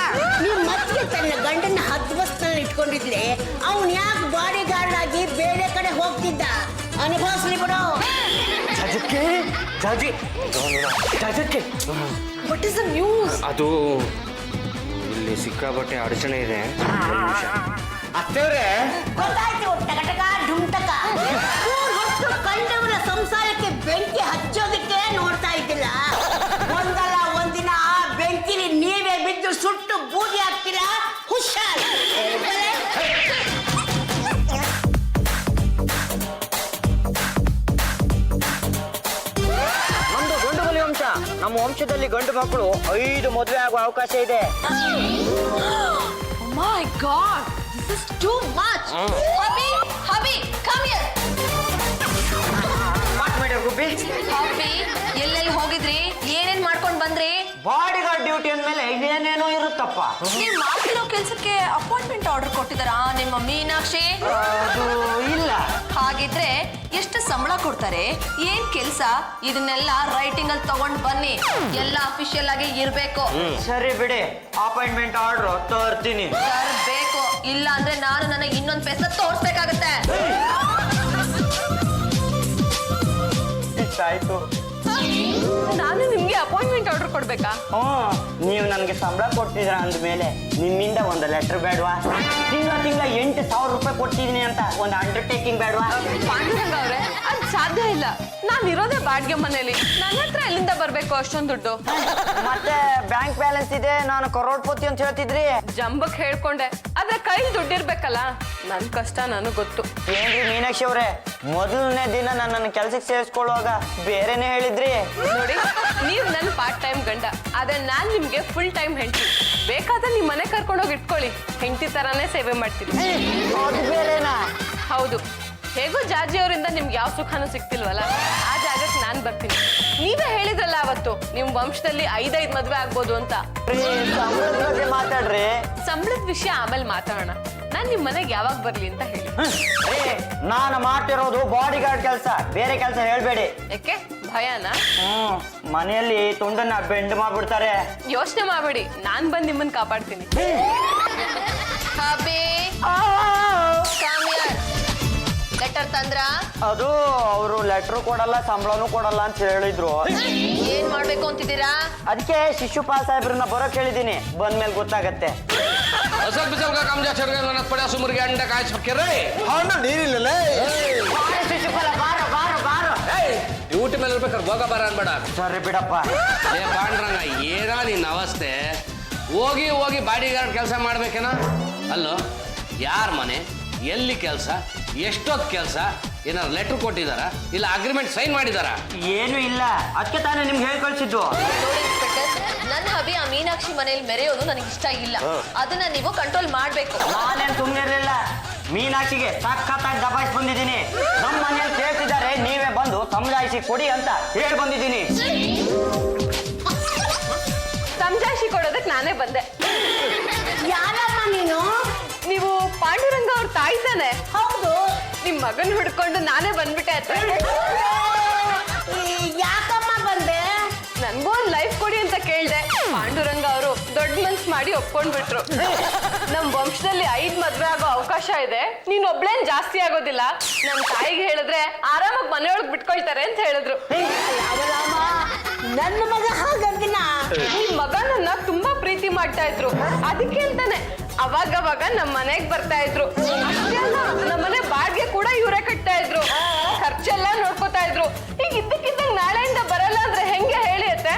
S6: ನಿಮ್ಮತ್ತಿಗೆ ತನ್ನ ಗಂಡನ ಹದ್ವಸ್ನಲ್ಲಿ ಇಟ್ಕೊಂಡಿದ್ಲೆ ಅವನು ಯಾಕೆ ಬಾಡಿ ಗಾರ್ಡ್ ಆಗಿ ಬೇರೆ ಕಡೆ ಹೋಗ್ತಿದ್ದ? ಅನುಭವಿಸ್ಲಿ ಬಿಡು.
S2: What is the news?
S5: ಅದು ಇಲ್ಲಿ ಸಿಕ್ಕಾಬಟ್ಟೆ ಅಡಚಣೆ ಇದೆ. ಅತ್ತೇವ್ರೆ,
S6: ಗೊತ್ತಾಯ್ತು, ಟಕಟಕ ಡುಮ್ಟಕ. ಹೊತ್ತು ಕಂಡವರ ಸಂಸಾರಕ್ಕೆ ಬೆಂಕಿ ಹಚ್ಚೋದಕ್ಕೆ ನೋಡ್ತಾ ಇದ್ದಿಲ್ಲ. ಒಂದಲ್ಲ ಒಂದಿನ ಆ ಬೆಂಕಿಲಿ ನೀವೇ ಬಿದ್ದು ಸುಟ್ಟು ಬೂದಿ ಆಗ್ತೀರಾ. ಹುಷಾರ್.
S1: ನಮ್ದು ಗಂಡುಗಲಿ ವಂಶ. ನಮ್ಮ ವಂಶದಲ್ಲಿ ಗಂಡು ಮಕ್ಕಳು 5 ಮದುವೆ ಆಗುವ ಅವಕಾಶ ಇದೆ.
S4: My God, this is too much. ಹಬಿ, come here.
S1: ಮಾತ್ ಮಾಡಿ ಗುಬ್ಬಿ.
S4: ಹಬಿ, ಎಲ್ಲೆಲ್ಲಿ ಹೋಗಿದ್ರಿ? ಏನೇನ್ ಮಾಡ್ಕೊಂಡ್ ಬಂದ್ರಿ?
S1: ಬಾಡಿ ಗಾರ್ಡ್ ಡ್ಯೂಟಿ ಅಂದ್ಮೇಲೆ ಏನೇನೋ ಇರುತ್ತಪ್ಪ.
S4: ನೀವ್ ಮಾಡ್ತಿರೋ ಕೆಲ್ಸಕ್ಕೆ ಅಪಾಯಿಂಟ್ಮೆಂಟ್ ಆರ್ಡರ್ ಕೊಟ್ಟಿದಾರಾ ನಿಮ್ಮ ಮೀನಾಕ್ಷಿ?
S1: ಅದು ಇಲ್ಲ.
S4: ಹಾಗಿದ್ರೆ ಎಷ್ಟು ಸಂಬಳ ಕೊಡ್ತಾರೆ, ಏನ್ ಕೆಲ್ಸ, ಇದನ್ನೆಲ್ಲ ರೈಟಿಂಗ್ ಅಲ್ಲಿ ತಗೊಂಡ್ ಬನ್ನಿ. ಎಲ್ಲ ಅಫಿಷಿಯಲ್ ಆಗಿ ಇರ್ಬೇಕು.
S1: ಸರಿ ಬಿಡಿ, ಅಪಾಯಿಂಟ್ಮೆಂಟ್ ಆರ್ಡರ್ ತರ್ತೀನಿ.
S4: ಬೇಕು, ಇಲ್ಲ ಅಂದ್ರೆ ನಾನು ನನಗೆ ಇನ್ನೊಂದ್ ಪೆಸ ತೋರ್ಸ್ಬೇಕಾಗತ್ತೆ.
S1: ಆಯ್ತು.
S2: ನಾನು ನಿಮ್ಗೆ ಅಪಾಯಿಂಟ್ಮೆಂಟ್ ಆರ್ಡರ್ ಕೊಡ್ಬೇಕಾ?
S1: ನೀವು ನನಗೆ ಸಂಬಳ ಕೊಡ್ತಿದ್ರ ಅಂದ್ಮೇಲೆ ನಿಮ್ಮಿಂದ ಒಂದು ಲೆಟರ್ ಬೇಡವಾ? ತಿಂಗಳ 8,000 ರೂಪಾಯಿ ಕೊಡ್ತಿದೀನಿ ಅಂತ ಒಂದು ಅಂಡರ್ಟೇಕಿಂಗ್ ಬೇಡವಾ?
S2: ಪಾಂಡುರಂಗ ಅವ್ರೆ, ಅದ್ ಸಾಧ್ಯ ಇಲ್ಲ. ನಾನು ಇರೋದೇ ಬಾಡ್ಗೆ ಮನೇಲಿ. ನನ್ನ ಹತ್ರ ಎಲ್ಲಿಂದ ಬರ್ಬೇಕು ಅಷ್ಟೊಂದು ದುಡ್ಡು?
S1: ಮತ್ತೆ ಬ್ಯಾಂಕ್ ಬ್ಯಾಲೆನ್ಸ್ ಇದೆ, ನಾನು ಕರೋಡ್ಪತಿ ಅಂತ ಹೇಳ್ತಿದ್ರಿ.
S2: ಜಂಬಕ್ ಹೇಳ್ಕೊಂಡೆ, ಆದ್ರೆ ಕೈಲಿ ದುಡ್ಡಿರ್ಬೇಕಲ್ಲ. ನನ್ ಕಷ್ಟ ನನಗ್ ಗೊತ್ತು.
S1: ಏನ್ರಿ ಮೀನಾಕ್ಷಿ ಅವ್ರೆ, ಮೊದಲನೇ ದಿನ ನನ್ನನ್ನು ಕೆಲ್ಸಕ್ಕೆ ಸೇರಿಸ್ಕೊಳ್ಳುವಾಗ ಬೇರೆನೆ ಹೇಳಿದ್ರಿ.
S2: ನೋಡಿ, ನೀವ್ ನನ್ ಪಾರ್ಟ್ ಟೈಮ್ ಗಂಡ, ಆದ್ರೆ ನಾನ್ ನಿಮ್ಗೆ ಫುಲ್ ಟೈಮ್ ಹೆಂಡತಿ. ಬೇಕಾದ್ರೆ ನಿಮ್ ಮನೆ ಕರ್ಕೊಂಡೋಗಿ ಇಟ್ಕೊಳ್ಳಿ, ಹೆಂಡತಿ ತರಾನೇ ಸೇವೆ ಮಾಡ್ತೀನಿ.
S1: ಅದು ಬೇರೆನಾ?
S2: ಹೌದು. ಹೇಗೋ ಜಾಜಿ ಅವರಿಂದ ನಿಮ್ಗೆ ಯಾವ ಸುಖನೂ ಸಿಗ್ತಿಲ್ವಲ್ಲ, ಆ ಜಾಗಕ್ಕೆ ನಾನ್ ಬರ್ತೀನಿ. ನೀವೇ ಹೇಳಿದ್ರಲ್ಲ ಅವತ್ತು, ನಿಮ್ ವಂಶದಲ್ಲಿ 5 ಮದ್ವೆ ಆಗ್ಬೋದು ಅಂತ.
S1: ಸಂಬಳದ ಬಗ್ಗೆ ಮಾತಾಡ್ರಿ.
S2: ಸಂಬಳದ ವಿಷಯ ಆಮೇಲೆ ಮಾತಾಡೋಣ. ನಾನ್ ನಿಮ್ ಮನೆಗೆ ಯಾವಾಗ ಬರ್ಲಿ ಅಂತ ಹೇಳಿ.
S1: ನಾನು ಮಾಡ್ತಿರೋದು ಬಾಡಿ ಗಾರ್ಡ್ ಕೆಲಸ, ಬೇರೆ ಕೆಲಸ ಹೇಳ್ಬೇಡಿ.
S2: ಯಾಕೆ ಭಯನಾ?
S1: ಮನೆಯಲ್ಲಿ ತುಂಡನ್ನ ಬೆಂಡ್ ಮಾಡ್ಬಿಡ್ತಾರೆ.
S2: ಯೋಚನೆ ಮಾಡ್ಬೇಡಿ, ನಾನ್ ಬಂದ್ ನಿಮ್ಮನ್ನ ಕಾಪಾಡ್ತೀನಿ.
S4: ಹಬಿ, ಲೆಟರ್ ತಂದ್ರ?
S1: ಅದು ಅವರು ಲೆಟ್ರು ಕೊಡಲ್ಲ, ಸಂಬಳನೂ ಕೊಡಲ್ಲ ಅಂತ ಹೇಳಿದ್ರು.
S4: ಏನ್ ಮಾಡ್ಬೇಕು ಅಂತಿದ್ದೀರಾ?
S1: ಅದಕ್ಕೆ ಶಿಶುಪಾಲ್ ಸಾಹೇಬ್ರನ್ನ ಬರೋಕ್ ಹೇಳಿದೀನಿ, ಬಂದ್ಮೇಲೆ ಗೊತ್ತಾಗತ್ತೆ.
S7: असल बिसल का काम जा चल गया ननद पड़ा सुमर के अंडा काच फक्के रे
S3: ಹಾಡು ನೀರಿಲ್ಲಲೇ.
S1: ಶಿಶುಪಾಲ ಬಾರೋ ಬಾರೋ ಬಾರೋ.
S7: ಡ್ಯೂಟಿ ಮೇಲೆ ಇರ್ಬೇಕಾದ್ರೆ ಹೋಗ ಬರ ಅನ್ಬೇಡ.
S1: ಸರಿ ಬಿಡಪ್ಪ.
S7: ಏ ಪಾಂಡ್ರಂಗ, ಏನಾ ನಿನ್ನ ಅವಸ್ಥೆ? ಹೋಗಿ ಹೋಗಿ ಬಾಡಿ ಗಾರ್ಡ್ ಕೆಲಸ ಮಾಡ್ಬೇಕೇನ? ಅಲ್ಲೋ, ಯಾರ ಮನೆ, ಎಲ್ಲಿ ಕೆಲಸ, ಎಷ್ಟೊತ್ತು ಕೆಲಸ, ಏನಾರು ಲೆಟರ್ ಕೊಟ್ಟಿದಾರ, ಇಲ್ಲ ಅಗ್ರಿಮೆಂಟ್ ಸೈನ್ ಮಾಡಿದಾರ?
S1: ಏನು ಇಲ್ಲ, ಅದಕ್ಕೆ ತಾನೇ ನಿಮ್ಗೆ ಹೇಳಿ ಕಳ್ಸಿದ್ದು.
S4: ನೋಡಿ ಇನ್ಸ್ಪೆಕ್ಟರ್, ನನ್ನ ಹಬಿ ಆ ಮೀನಾಕ್ಷಿ ಮನೆಯಲ್ಲಿ ಮೆರೆಯೋದು ನನಗೆ ಇಷ್ಟ ಇಲ್ಲ. ಅದನ್ನ ನೀವು ಕಂಟ್ರೋಲ್ ಮಾಡ್ಬೇಕು.
S1: ನಾನೇನ್ ಸುಮ್ಮನಿರ್ಲಿಲ್ಲ, ಮೀನಾಕ್ಷಿಗೆ ಸಖತ್ತಾಗಿ ದಬಾಯಿಸಿ ಬಂದಿದ್ದೀನಿ. ನಮ್ಮ ಮನೆಯಲ್ಲಿ ಕೇಳ್ತಿದ್ದಾರೆ, ನೀವೇ ಬಂದು ಸಮಜಾಯಿಸಿ ಕೊಡಿ ಅಂತ ಹೇಳಿ ಬಂದಿದ್ದೀನಿ.
S2: ಸಮಜಾಯಿಸಿ ಕೊಡೋದಕ್ಕೆ ನಾನೇ ಬಂದೆ.
S6: ಯಾರಮ್ಮ ನೀನು?
S2: ನೀವು ಪಾಂಡುರಂಗ ಅವ್ರ ತಾಯಿ ತಾನೆ?
S6: ಹೌದು.
S2: ನಿಮ್ ಮಗನ್ ಹಿಡ್ಕೊಂಡು ನಾನೇ ಬಂದ್ಬಿಟ್ಟೆ ಆಯ್ತಾ?
S6: ಯಾಕಮ್ಮ ಬಂದೆ?
S2: ನನ್ಗೂ ಒಂದ್ ಲೈಫ್ ಕೊಡಿ ಅಂತ ಕೇಳ್ದೆ. ಪಾಂಡುರಂಗ ಅವರು ದೊಡ್ಡ ಮನ್ಸ್ ಮಾಡಿ ಒಪ್ಕೊಂಡ್ಬಿಟ್ರು. ನಮ್ ವಂಶದಲ್ಲಿ 5 ಮದ್ವೆ ಆಗೋ ಅವಕಾಶ ಇದೆ, ನೀನ್ ಒಬ್ಳೇನ್ ಜಾಸ್ತಿ ಆಗೋದಿಲ್ಲ. ನಮ್ ತಾಯಿಗೆ ಹೇಳಿದ್ರೆ ಆರಾಮಾಗಿ ಮನೆಯೊಳಗ್ ಬಿಟ್ಕೊಳ್ತಾರೆ ಅಂತ ಹೇಳಿದ್ರು.
S6: ಯಾವಲಾಮ, ನನ್ನ ಮಗ ಹಾಗಂದಿನ.
S2: ನಿಮ್ ಮಗ ನನ್ನ ತುಂಬಾ ಪ್ರೀತಿ ಮಾಡ್ತಾ ಇದ್ರು, ಅದಕ್ಕೆ ಅಂತಾನೆ ಅವಾಗವಾಗ ನಮ್ ಮನೆಗ್ ಬರ್ತಾ ಇದ್ರು. ಅಷ್ಟೇ ಅಲ್ಲ, ನಮ್ಮನೆ ಬಾಡ್ಗೆ ಕೂಡ ಇವರೇ ಕಟ್ತಾ ಇದ್ರು, ಖರ್ಚೆಲ್ಲ ನೋಡ್ಕೋತಾ ಇದ್ರು. ಈಗ ಇದ್ದಕ್ಕಿದ್ದಂಗ್ ನಾಳೆಯಿಂದ ಬರಲ್ಲ ಅಂದ್ರೆ ಹೆಂಗೆ ಹೇಳಿ ಅತ್ತೆ?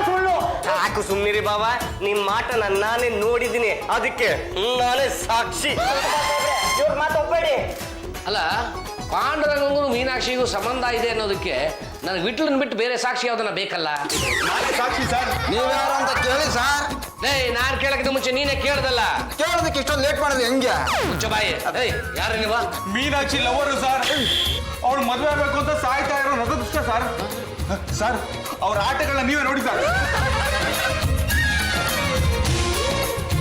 S1: ಸುಳ್ಳು.
S5: ಸಾಕು ಸುಮ್ನಿರಿ ಬಾಬಾ, ನಿಮ್ ಮಾಟನ್ನ ನಾನೇ ನೋಡಿದ್ದೀನಿ, ಅದಕ್ಕೆ ನಾನೇ ಸಾಕ್ಷಿ.
S1: ಇವ್ರ ಮಾತು ಒಪ್ಪಬೇಡಿ.
S7: ಅಲ್ಲ, ಪಾಂಡುರಂಗಂಗೂ ಮೀನಾಕ್ಷಿಗೂ ಸಂಬಂಧ ಇದೆ ಅನ್ನೋದಕ್ಕೆ ನನಗೆ ವಿಟ್ಲನ್ ಬಿಟ್ಟು ಬೇರೆ ಸಾಕ್ಷಿ ಯಾವ್ದನ್ನ ಬೇಕಲ್ಲ.
S3: ಸಾಕ್ಷಿ ಸರ್.
S8: ನೀವ್ಯಾರು ಅಂತ ಕೇಳಿ ಸರ್.
S7: ನಾನು ಕೇಳಕ್ಕಿಂತ ಮುಂಚೆ ನೀನೇ ಕೇಳ್ದಲ್ಲ.
S8: ಕೇಳೋದಕ್ಕೆ ಇಷ್ಟೊಂದು ಲೇಟ್ ಮಾಡಿದ್ರೆ ಹೆಂಗೆ?
S7: ಮುಚ್ಚ ಬಾಯಿ. ಯಾರ ನೀವು?
S3: Meenakshi lover sir. ಅವಳು ಮದುವೆ ಆಗಬೇಕು ಅಂತ ಸಾಯ್ತಾ ಇರೋ ನಗದೃಷ್ಟ ಸರ್. ಸರ್ ಅವ್ರ ಆಟಗಳನ್ನ ನೀವೇ ನೋಡಿ ಸರ್.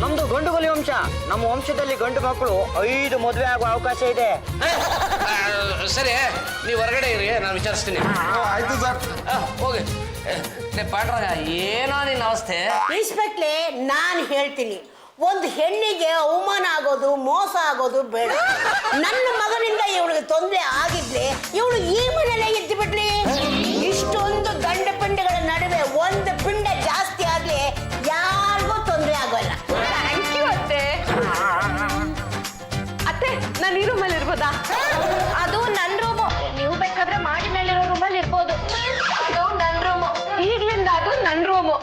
S1: ನಮ್ದು ಗಂಡುಗೊಲಿ ವಂಶ. ನಮ್ಮ ವಂಶದಲ್ಲಿ ಗಂಡು ಮಕ್ಕಳು 5 ಮದುವೆ ಆಗುವ ಅವಕಾಶ ಇದೆ.
S7: ಸರಿ, ನೀವು ಹೊರಗಡೆ ಇರಿ, ನಾನು ವಿಚಾರಿಸ್ತೀನಿ.
S3: ಆಯ್ತು ಸರ್.
S7: ಹೋಗಿ. ಪಾಂಡ್ರಾಗ, ಏನೋ ನಿನ್ನ ಅವಸ್ಥೆ?
S6: ಇನ್ಸ್ಪೆಕ್ಟ್ರೆ, ನಾನು ಹೇಳ್ತೀನಿ, ಒಂದು ಹೆಣ್ಣಿಗೆ ಅವಮಾನ ಆಗೋದು, ಮೋಸ ಆಗೋದು ಬೇಡ. ನನ್ನ ಮಗನಿಂದ ಇವಳಿಗೆ ತೊಂದರೆ ಆಗಿದ್ಲೆ ಇವಳು ಈ ಮನೆಯಲ್ಲೇ ಇದ್ದು ಬಿಡ್ಲಿ. ಇಷ್ಟೊಂದು ಗಂಡ ಪಿಂಡಗಳ ನಡುವೆ ಒಂದು ಪಿಂಡ ಜಾಸ್ತಿ ಆಗ್ಲಿ ಯಾರಿಗೂ ತೊಂದರೆ ಆಗೋಲ್ಲ.
S2: ಥ್ಯಾಂಕ್ ಯು ಅತ್ತೆ. ಅತ್ತೆ, ನಾನು ಈ ರೂಮಲ್ಲಿ ಇರ್ಬೋದಾ?
S4: ಅದು ನನ್ನ ರೂಮು. ನೀವು ಬೇಕಾದ್ರೆ ಮಾಡಿನಲ್ಲಿರೋ ರೂಮಲ್ಲಿ ಇರ್ಬೋದು. ಅದು ನನ್ನ ರೂಮು.
S2: ಈಗ್ಲಿಂದ ಅದು ನನ್ನ ರೂಮು.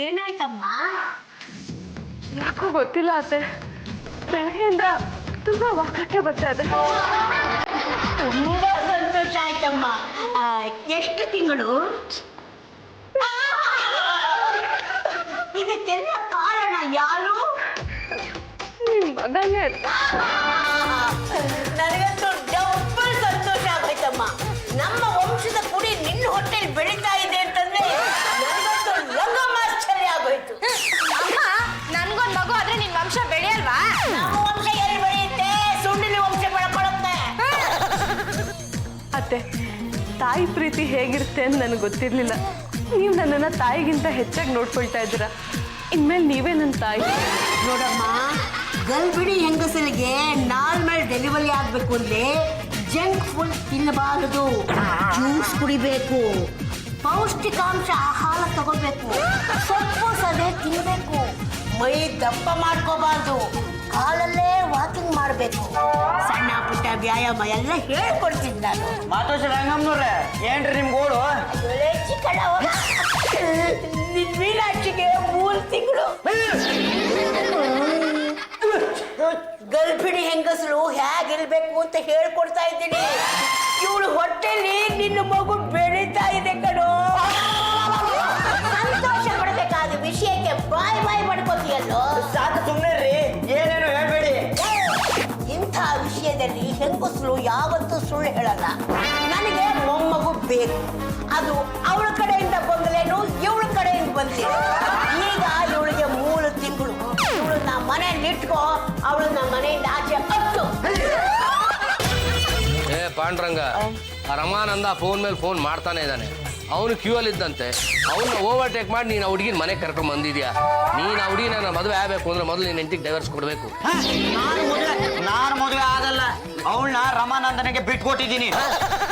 S6: ಏನಾಯ್ತಮ್ಮ?
S2: ಯಾಕೋ ಗೊತ್ತಿಲ್ಲ ಅತ್ತೆ, ಬೆಳಗ್ಗೆಯಿಂದ ತುಂಬಾ ವಾಕಕ್ಕೆ ಬರ್ತಾ ಇದೆ.
S6: ತುಂಬಾ ಸಂತೋಷ ಆಯ್ತಮ್ಮ. ಎಷ್ಟು ತಿಂಗಳು? ಇದಕ್ಕೆಲ್ಲ ಕಾರಣ ಯಾರು?
S2: ನಿಮ್ ಮಗನೇ.
S6: ನನಗಂತೂ ಡಬ್ಬಲ್ ಸಂತೋಷ ಆಗೋಯ್ತಮ್ಮ. ನಮ್ಮ ವಂಶದ ಕುಡಿ ನಿನ್ನ ಹೊಟ್ಟೆಲಿ ಬೆಳೀತಾ ಇದೆ ಅಂತಂದ್ರೆ ನನಗಂತೂ ಲಂಗಮಾಶ್ಚರ್ಯ ಆಗೋಯ್ತು.
S4: ಅಮ್ಮ, ನನ್ಗೊಂದ್ ಮಗು ಆದ್ರೆ ನಿನ್ ವಂಶ ಬೆಳೆಯಲ್ವಾ?
S6: ನಮ್ಮ ವಂಶ ಎಲ್ಲಿ ಬೆಳೆಯುತ್ತೆ? ಸುಂಡಿಲಿ ವಂಶ ಬೆಳ್ಕೊಳುತ್ತೆ.
S2: ಅತ್ತೆ, ತಾಯಿ ಪ್ರೀತಿ ಹೇಗಿರುತ್ತೆ ಅಂತ ನನಗೆ ಗೊತ್ತಿರ್ಲಿಲ್ಲ. ನೀವು ನನ್ನನ್ನು ತಾಯಿಗಿಂತ ಹೆಚ್ಚಾಗಿ ನೋಡ್ಕೊಳ್ತಾ ಇದ್ದೀರಾ. ಇನ್ಮೇಲೆ ನೀವೇ ನನ್ನ ತಾಯಿ.
S6: ನೋಡಮ್ಮ, ಗರ್ಭಿಣಿ ಹೆಂಗಸರಿಗೆ ನಾರ್ಮಲ್ ಡೆಲಿವರಿ ಆಗ್ಬೇಕು ಅಂದ್ರೆ ಜಂಕ್ ಫುಡ್ ತಿನ್ನಬಾರದು, ಜ್ಯೂಸ್ ಕುಡಿಬೇಕು, ಪೌಷ್ಟಿಕಾಂಶ ಆಹಾರ ತಗೋಬೇಕು, ಸೊಪ್ಪು ಸದೆ ತಿನ್ನಬೇಕು, ಮೈ ದಪ್ಪ ಮಾಡ್ಕೋಬಾರ್ದು, ಕಾಲಲ್ಲೇ ವಾಕಿಂಗ್ ಮಾಡಬೇಕು, ಸಣ್ಣ ಪುಟ್ಟ ವ್ಯಾಯಾಮ ಎಲ್ಲ ಹೇಳ್ಕೊಡ್ತೀನಿ ನಾನು.
S1: ಮಾತೋಶ್ರೀ ರಂಗಮ್ಮನವ್ರೆ, ಏನ್ರಿ ನಿಮ್ ಗೋಳು?
S6: ಒಳ್ಳೆ ಚಿಕ್ಕಡವ. ನಿನ್ ಮೀನಾಕ್ಷಿಗೆ 3 ತಿಂಗಳು. ಗರ್ಭಿಣಿ ಹೆಂಗಸರು ಹೇಗಿರ್ಬೇಕು ಅಂತ ಹೇಳ್ಕೊಡ್ತಾ ಇದ್ದೀನಿ. ಇವಳು ಹೊಟ್ಟೆಲಿ ನಿನ್ನ ಮಗು ಬೆಳೀತಾ ಇದೆ ಕಣೋ. ಸಂತೋಷ ಪಡಬೇಕಾದ ವಿಷಯಕ್ಕೆ ಬಾಯ್ ಪಡ್ಕೋತೀಯಲ್ಲೋ.
S1: ಸಾಕು ಸುಮ್ಮನೆ ರೀ, ಏನೇನು ಹೇಳ್ಬೇಡಿ.
S6: ಇಂಥ ವಿಷಯದಲ್ಲಿ ಹೆಂಗಸರು ಯಾವತ್ತೂ ಸುಳ್ಳು ಹೇಳಲ್ಲ. ನನಗೆ ಮೊಮ್ಮಗು ಬೇಕು, ಅದು ಅವಳ ಕಡೆಯಿಂದ ಬಂದಲೇನು ಇವಳ ಕಡೆಯಿಂದ ಬಂದಿಲ್ಲ. ಈಗ ಇವಳಿಗೆ 3 ತಿಂಗಳು. ಇವಳನ್ನ ಮನೆಯಲ್ಲಿ ಇಟ್ಕೋ, ಅವಳನ್ನ ಮನೆಯಿಂದ ಆಚೆ ಹತ್ತು.
S7: ಪಾಂಡ್ರಂಗ, ಆ ರಮಾನಂದ ಫೋನ್ ಮೇಲೆ ಫೋನ್ ಮಾಡ್ತಾನೆ ಇದ್ದಾನೆ. ಅವನು ಕ್ಯೂ ಅಲ್ಲಿ ಇದ್ದಂತೆ. ಅವನ್ನ ಓವರ್ಟೇಕ್ ಮಾಡಿ ನೀನು ಹುಡುಗಿನ ಮನೆಗೆ ಕರ್ಕೊಂಡು ಬಂದಿದ್ಯಾ. ನೀನು ಆ ಹುಡುಗಿನ ನನ್ನ ಮದುವೆ ಆಗಬೇಕು ಅಂದ್ರೆ ಮೊದಲು ನೀನು ಹೆಂಡತಿಗೆ ಡೈವರ್ಸ್ ಕೊಡಬೇಕು.
S1: ನಾನು ಮದುವೆ ಆಗಲ್ಲ, ಅವಳನ್ನ ರಮಾನಂದನಿಗೆ ಬಿಟ್ಕೊಟ್ಟಿದ್ದೀನಿ.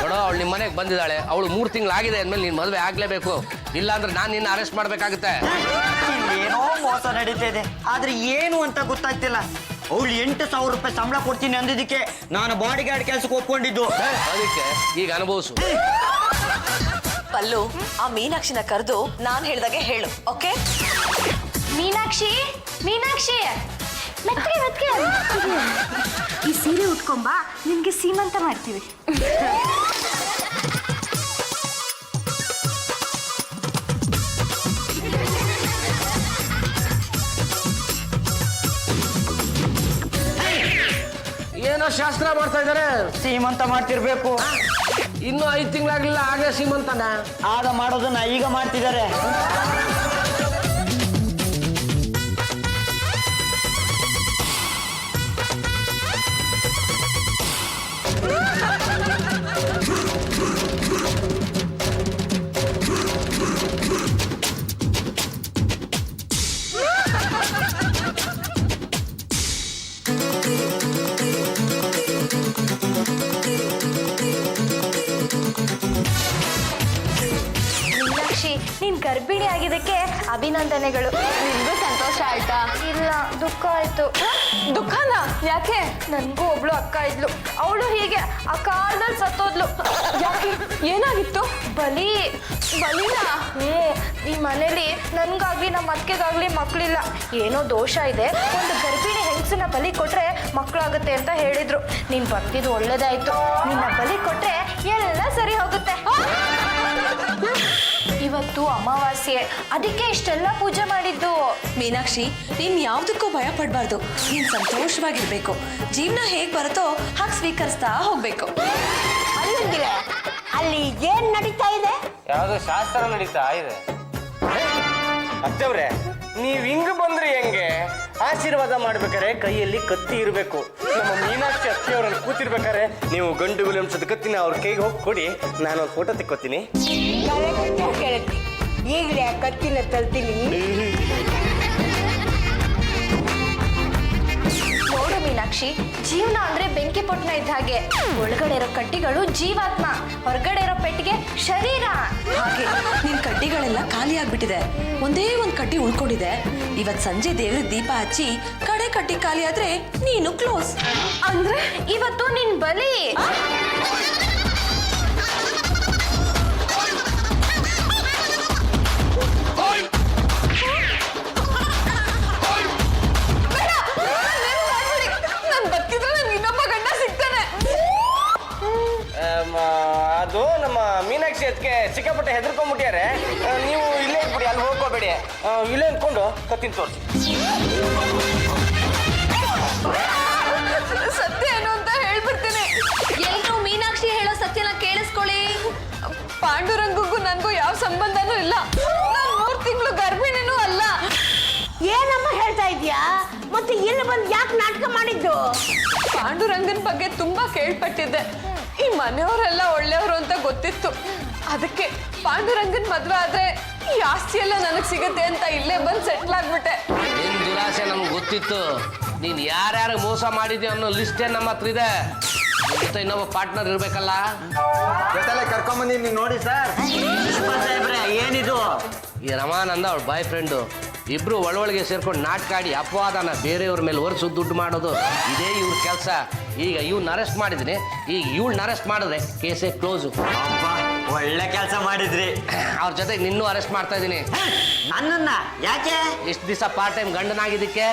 S7: ನೋಡೋ, ಅವಳು ನಿಮ್ಮ ಮನೆಗೆ ಬಂದಿದ್ದಾಳೆ. ಅವಳು 3 ತಿಂಗಳಾಗಿದೆ ಅಂದ್ಮೇಲೆ ನೀನು ಮದುವೆ ಆಗ್ಲೇಬೇಕು. ಇಲ್ಲ ಅಂದ್ರೆ ನಾನು ನಿನ್ನ ಅರೆಸ್ಟ್ ಮಾಡ್ಬೇಕಾಗುತ್ತೆ.
S1: ಏನೋ ಮೋಸ ನಡೀತಾ ಇದೆ, ಆದ್ರೆ ಏನು ಅಂತ ಗೊತ್ತಾಗ್ತಿಲ್ಲ. ಅವಳು 8,000 ರೂಪಾಯಿ ಸಂಬಳ ಕೊಡ್ತೀನಿ ಅಂದಿದ್ದಕ್ಕೆ ನಾನು ಬಾಡಿ ಗಾರ್ಡ್ ಕೆಲ್ಸಕ್ಕೆ ಒಪ್ಕೊಂಡಿದ್ದು.
S7: ಅದಕ್ಕೆ ಈಗ ಅನುಭವಿಸು.
S4: ಪಲ್ಲು, ಆ ಮೀನಾಕ್ಷಿನ ಕರೆದು ನಾನು ಹೇಳ್ದಾಗೆ ಹೇಳು, ಓಕೆ? ಮೀನಾಕ್ಷಿ, ಮೀನಾಕ್ಷಿ,
S9: ಈ ಸೀರೆ ಉಟ್ಕೊಂಬ, ನಿನ್ಗೆ ಸೀಮಂತ ಮಾಡ್ತೀವಿ.
S7: ಏನೋ ಶಾಸ್ತ್ರ ಮಾಡ್ತಾ ಇದ್ದಾರೆ.
S1: ಸೀಮಂತ ಮಾಡ್ತಿರ್ಬೇಕು.
S7: ಇನ್ನೂ 5 ತಿಂಗಳಾಗ್ಲಿಲ್ಲ, ಆಗಲೇ ಸೀಮಂತನ.
S1: ಆಗ ಮಾಡೋದನ್ನ ಈಗ ಮಾಡ್ತಿದ್ದಾರೆ.
S9: ನೀನ್ ಗರ್ಭಿಣಿ ಆಗಿದ್ದಕ್ಕೆ ಅಭಿನಂದನೆಗಳು.
S2: ನಿಮ್ಗೂ ಸಂತೋಷ ಆಯ್ತಾ?
S9: ಇಲ್ಲ, ದುಃಖ ಆಯ್ತು.
S2: ದುಃಖನ ಯಾಕೆ?
S9: ನನ್ಗೂ ಒಬ್ಳು ಅಕ್ಕ ಇದ್ಲು. ಅವಳು ಹೀಗೆ ಆ ಕಾಲದಲ್ಲಿ ಸತ್ತೋದ್ಲು.
S2: ಯಾಕೆ? ಏನಾಗಿತ್ತು?
S9: ಬಲಿನ. ಈ ಮನೇಲಿ ನನ್ಗಾಗ್ಲಿ ನಮ್ಮ ಅತ್ತಿಗೆಗಾಗ್ಲಿ ಮಕ್ಳಿಲ್ಲ. ಏನೋ ದೋಷ ಇದೆ. ಒಂದು ಗರ್ಭಿಣಿ ಹೆಂಗಸನ್ನ ಬಲಿ ಕೊಟ್ರೆ ಮಕ್ಕಳಾಗುತ್ತೆ ಅಂತ ಹೇಳಿದ್ರು. ನೀನ್ ಬರ್ತಿದ್ದು ಒಳ್ಳೇದಾಯ್ತು. ನಿನ್ನ ಬಲಿ ಕೊಟ್ರೆ ಎಲ್ಲ ಸರಿ ಹೋಗುತ್ತೆ. ಇವತ್ತು ಅಮಾವಾಸ್ಯೆ, ಅದಕ್ಕೆ ಇಷ್ಟೆಲ್ಲ ಪೂಜೆ ಮಾಡಿದ್ದು.
S4: ಮೀನಾಕ್ಷಿ, ನೀನ್ ಯಾವ್ದಕ್ಕೂ ಭಯ ಪಡ್ಬಾರ್ದು. ನೀನ್ ಸಂತೋಷವಾಗಿರ್ಬೇಕು. ಜೀವನ ಹೇಗ್ ಬರುತ್ತೋ ಹಾಗೆ ಸ್ವೀಕರಿಸ್ತಾ ಹೋಗ್ಬೇಕು.
S6: ಅಲ್ಲಿಂದ್ರೆ ಅಲ್ಲಿ ಏನ್ ನಡೀತಾ ಇದೆ?
S5: ಯಾವುದೋ ಶಾಸ್ತ್ರ ನಡೀತಾ ಇದೆ. ಅತ್ತವ್ರೆ, ನೀವ್ ಹಿಂಗ್ ಬಂದ್ರಿ ಹೆಂಗೆ? ಆಶೀರ್ವಾದ ಮಾಡ್ಬೇಕಾರೆ ಕೈಯಲ್ಲಿ ಕತ್ತಿ ಇರಬೇಕು. ನಮ್ಮ ಮೀನಾಕ್ಷಿ ಅತ್ತೆಯವ್ರಲ್ಲಿ ಕೂತಿರ್ಬೇಕಾರೆ ನೀವು ಗಂಡು ಗುಲಿ ಅಂಶದ ಕತ್ತಿನ ಅವ್ರ ಕೈಗೆ ಹೋಗಿ ಕೊಡಿ, ನಾನು ಒಂದು ಫೋಟೋ ತೆಕ್ಕೋತೀನಿ.
S6: ಕೇಳತ್ತಿ ಈಗಲೇ ಕತ್ತಿನ ತಲ್ತೀನಿ.
S9: ನೋಡು ಮೀನಾಕ್ಷಿ, ಜೀವನ ಅಂದ್ರೆ ಬೆಂಕಿ ಪೊಟ್ನ ಇದ್ದ ಹಾಗೆ. ಒಳಗಡೆ ಇರೋ ಕಡ್ಡಿಗಳು ಜೀವಾತ್ಮ, ಹೊರಗಡೆ ಇರೋ ಪೆಟ್ಟಿಗೆ ಶರೀರ.
S4: ಹಾಗೆ ನಿನ್ ಕಡ್ಡಿಗಳೆಲ್ಲ ಖಾಲಿ ಆಗ್ಬಿಟ್ಟಿದೆ. ಒಂದೇ ಒಂದ್ ಕಡ್ಡಿ ಉಳ್ಕೊಂಡಿದೆ. ಇವತ್ ಸಂಜೆ ದೇವ್ರಿಗೆ ದೀಪ ಹಚ್ಚಿ ಕಡೆ ಕಡ್ಡಿ ಖಾಲಿ ಆದ್ರೆ ನೀನು ಕ್ಲೋಸ್.
S9: ಅಂದ್ರೆ ಇವತ್ತು ನಿನ್ ಬಲಿ.
S2: ನಾನ್ ಬದುಕಿದ್ರೆ ನನ್ಗೆ ಇನ್ನೊಬ್ಬ ಗಂಡ ಸಿಗ್ತಾನೆ.
S5: ಅದು ನಮ್ಮ ಮೀನಾಕ್ಷಿ ಅದಕ್ಕೆ ಸಿಕ್ಕಾಪಟ್ಟೆ ಹೆದರ್ಕೊಂಡ್ಬಿಟ್ಟಾರೆ. ನೀವು ಇಲ್ಲೇ ಇಟ್ಬಿಡಿ, ಅಲ್ಲಿ ಹೋಗ್ಕೋಬೇಡಿ. ಇಲ್ಲೇ ಅಂದ್ಕೊಂಡು ಕತ್ತಿನ ತೋರಿಸಿ.
S2: ಸತ್ಯ ಏನು ಅಂತ ಹೇಳ್ಬಿಡ್ತೀನಿ.
S4: ಎಲ್ರೂ ಮೀನಾಕ್ಷಿ ಹೇಳೋ ಸತ್ಯನ ಕೇಳಿಸ್ಕೊಳ್ಳಿ.
S2: ಪಾಂಡುರಂಗಗೂ ನನ್ಗೂ ಯಾವ ಸಂಬಂಧನೂ ಇಲ್ಲ. ನಾನ್ 3 ತಿಂಗಳು ಗರ್ಭಿಣಿನೂ ಅಲ್ಲ.
S6: ಏನಮ್ಮ ಹೇಳ್ತಾ ಇದ್ಯಾ? ಮತ್ತೆ ಇಲ್ಲಿ ಬಂದು ಯಾಕೆ ನಾಟಕ ಮಾಡಿದ್ದು?
S2: ಪಾಂಡುರಂಗನ್ ಬಗ್ಗೆ ತುಂಬಾ ಕೇಳ್ಪಟ್ಟಿದ್ದೆ. ಈ ಮನೆಯವರೆಲ್ಲ ಒಳ್ಳೆಯವರು ಅಂತ ಗೊತ್ತಿತ್ತು. ಅದಕ್ಕೆ ಪಾಂಡುರಂಗನ್ ಮದ್ವೆ ಆದ್ರೆ ಈ ಆಸ್ತಿ ಎಲ್ಲ ನನಗ್ ಸಿಗತ್ತೆ ಅಂತ ಇಲ್ಲೇ ಬಂದು ಸೆಟ್ಲ್ ಆಗ್ಬಿಟ್ಟೆ.
S7: ನಿನ್ ದುರಾಸೆ ನಮ್ಗೆ ಗೊತ್ತಿತ್ತು. ನೀನ್ ಯಾರ್ಯಾರು ಮೋಸ ಮಾಡಿದ್ಯೋ ಅನ್ನೋ ಲಿಸ್ಟೇ ನಮ್ಮ ಹತ್ರ ಇದೆ. ನಿನ್ ಜೊತೆ ಇನ್ನೊಬ್ಬ ಪಾರ್ಟ್ನರ್ ಇರ್ಬೇಕಲ್ಲ.
S8: ಜೊತೆಲೆ ಕರ್ಕೊಂಬಂದಿನಿ ನೋಡಿ ಸರ್.
S1: ಏನಿದು?
S7: ಈ ರಮಾನಂದ ಅವಳ ಬಾಯ್ ಫ್ರೆಂಡು ಇಬ್ರು ಒಳೊಳಗೆ ಸೇರ್ಕೊಂಡು ನಾಟಕ ಆಡಿ ಅಪವಾದನ ಬೇರೆಯವ್ರ ಮೇಲೆ ಒರೆಸು ದುಡ್ಡು ಮಾಡೋದು ಇದೇ ಇವ್ರ ಕೆಲಸ. ಈಗ ಇವ್ನ ಅರೆಸ್ಟ್ ಮಾಡಿದ್ದೀನಿ. ಈಗ ಇವಳನ್ನ ಅರೆಸ್ಟ್ ಮಾಡಿದ್ರೆ ಕೇಸೇ ಕ್ಲೋಸು.
S1: ಒಳ್ಳೆ ಕೆಲಸ ಮಾಡಿದ್ರಿ.
S7: ಅವ್ರ ಜೊತೆಗೆ ನಿನ್ನೂ ಅರೆಸ್ಟ್ ಮಾಡ್ತಾ ಇದ್ದೀನಿ.
S1: ನನ್ನನ್ನ ಯಾಕೆ?
S7: ಇಷ್ಟು ದಿವಸ ಪಾರ್ಟ್ ಟೈಮ್ ಗಂಡನಾಗಿದ್ದಕ್ಕೆ.